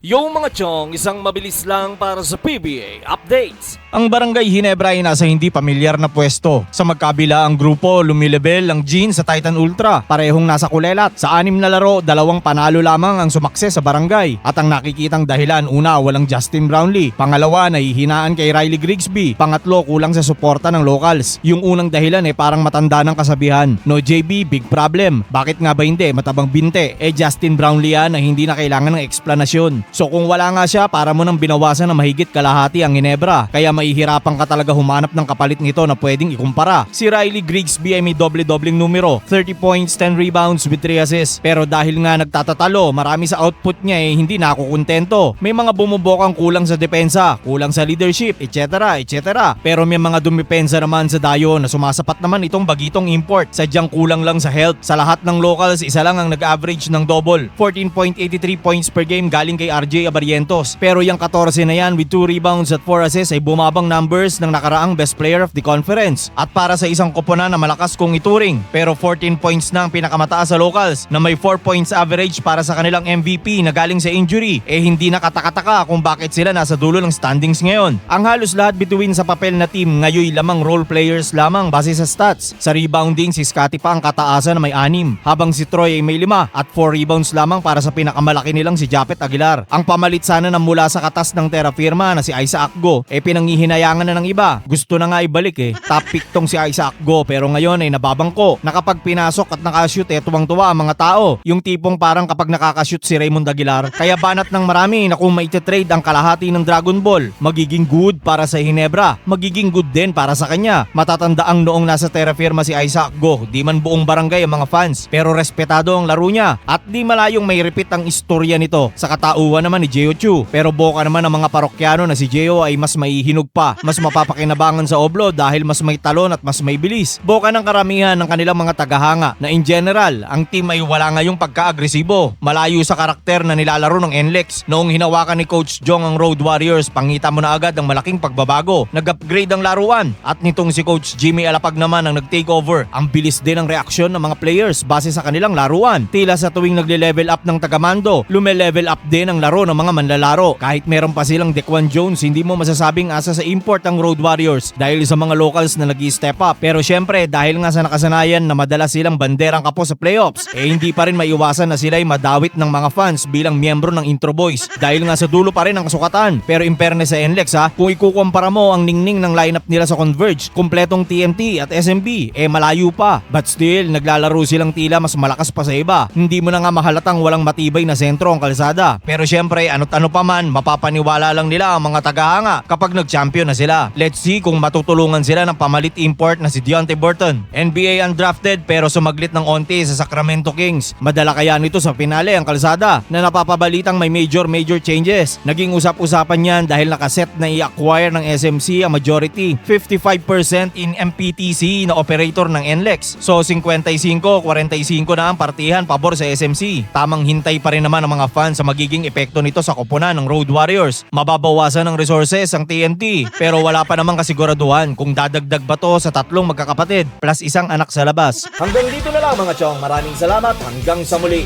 Yung mga chong, isang mabilis lang para sa PBA updates. Ang Barangay Ginebra ay nasa hindi pamilyar na pwesto. Sa magkabila ang grupo, lumilebel ang Gene sa Titan Ultra. Parehong nasa kulelat. Sa 6 na laro, 2 panalo lamang ang sumakses sa barangay. At ang nakikitang dahilan, una, walang Justin Brownlee. Pangalawa, nahihinaan kay Riley Grigsby. Pangatlo, kulang sa suporta ng locals. Yung unang dahilan parang matanda ng kasabihan. No JB, big problem. Bakit nga ba hindi? Matabang binte. Justin Brownlee yan na hindi na kailangan ng eksplanasyon. So kung wala nga siya, para mo nang binawasan na mahigit kalahati ang Ginebra. Kaya mahihirapan ka talaga humanap ng kapalit nito na pwedeng ikumpara. Si Riley Grigsby ay may doble-dobleng numero, 30 points, 10 rebounds with 3 assists. Pero dahil nga nagtatatalo, marami sa output niya hindi nakukontento. May mga bumubokang kulang sa depensa, kulang sa leadership, etc. etc. Pero may mga dumipensa naman sa dayo na sumasapat naman itong bagitong import. Sadyang kulang lang sa health. Sa lahat ng locals, isa lang ang nag-average ng double. 14.83 points per game galing kay RJ Abarientos. Pero yung 14 na yan with 2 rebounds at 4 assists ay bumabang numbers ng nakaraang best player of the conference. At para sa isang koponan na malakas kong ituring, pero 14 points na ang pinakamataas sa locals na may 4 points average para sa kanilang MVP na galing sa injury, hindi nakataka-taka kung bakit sila nasa dulo ng standings ngayon. Ang halos lahat bituin sa papel na team ngayon lamang role players lamang base sa stats. Sa rebounding, si Scottie pa ang kataasan na may 6, habang si Troy ay may 5 at 4 rebounds lamang para sa pinakamalaki nilang si Japet Aguilar. Ang pamalit sana na mula sa katas ng Terra Firma na si Isaac Go, pinanghihinayangan na ng iba. Gusto na nga ibalik Top pick tong si Isaac Go, pero ngayon ay nababangko. Nakapag pinasok at nakashoot tuwang-tuwa ang mga tao. Yung tipong parang kapag nakakashoot si Raymond Aguilar. Kaya banat ng marami na kung maititrade ang kalahati ng Dragon Ball, magiging good para sa Ginebra, magiging good din para sa kanya. Matatandaang noong nasa Terra Firma si Isaac Go, di man buong barangay ang mga fans, pero respetado ang laro niya. At di malayong may repeat ang istorya nito sa katauhan naman ni Geo Chu. Pero boka naman ng mga parokyano na si Geo ay mas maihinog pa, mas mapapakinabangan sa oblo dahil mas may talon at mas may bilis. Boka ng karamihan ng kanilang mga tagahanga na in general, ang team ay wala ngayong pagka-agresibo. Malayo sa karakter na nilalaro ng NLEX. Noong hinawakan ni Coach Jong ang Road Warriors, pangita mo na agad ang malaking pagbabago. Nag-upgrade ang laruan. At nitong si Coach Jimmy Alapag naman ang nag-take over. Ang bilis din ang reaksyon ng mga players base sa kanilang laruan. Tila sa tuwing nagle-level up ng tagamando, lume-level up din ang laro ng mga manlalaro. Kahit meron pa silang Dequan Jones, hindi mo masasabing asa sa import ang Road Warriors dahil sa mga locals na nag-i-step up. Pero syempre, dahil nga sa nakasanayan na madalas silang banderang kapo sa playoffs, hindi pa rin maiwasan na sila ay madawit ng mga fans bilang miyembro ng Intro Boys. Dahil nga sa dulo pa rin ang kasukatan. Pero in fairness sa NLEX kung ikukumpara mo ang ningning ng lineup nila sa Converge, kumpletong TMT at SMB, malayo pa. But still, naglalaro silang tila mas malakas pa sa iba. Hindi mo na nga mahalatang walang matibay na sentro ang kalsada. Pero syempre, ano't ano pa man, mapapaniwala lang nila ang mga tagahanga kapag nag-champion na sila. Let's see kung matutulungan sila ng pamalit import na si Deontay Burton. NBA undrafted pero sumaglit ng onti sa Sacramento Kings. Madala kaya nito sa finale ang kalsada na napapabalitang may major changes. Naging usap-usapan yan dahil nakaset na i-acquire ng SMC ang majority 55% in MPTC na operator ng NLEX. So 55-45 na ang partihan pabor sa SMC. Tamang hintay pa rin naman ang mga fans sa magiging epekto nito sa koponan ng Road Warriors. Mababawasan ng resources ang TNT pero wala pa namang kasiguraduhan kung dadagdag ba to sa 3 magkakapatid plus isang anak sa labas. Hanggang dito na lang mga chong. Maraming salamat. Hanggang sa muli.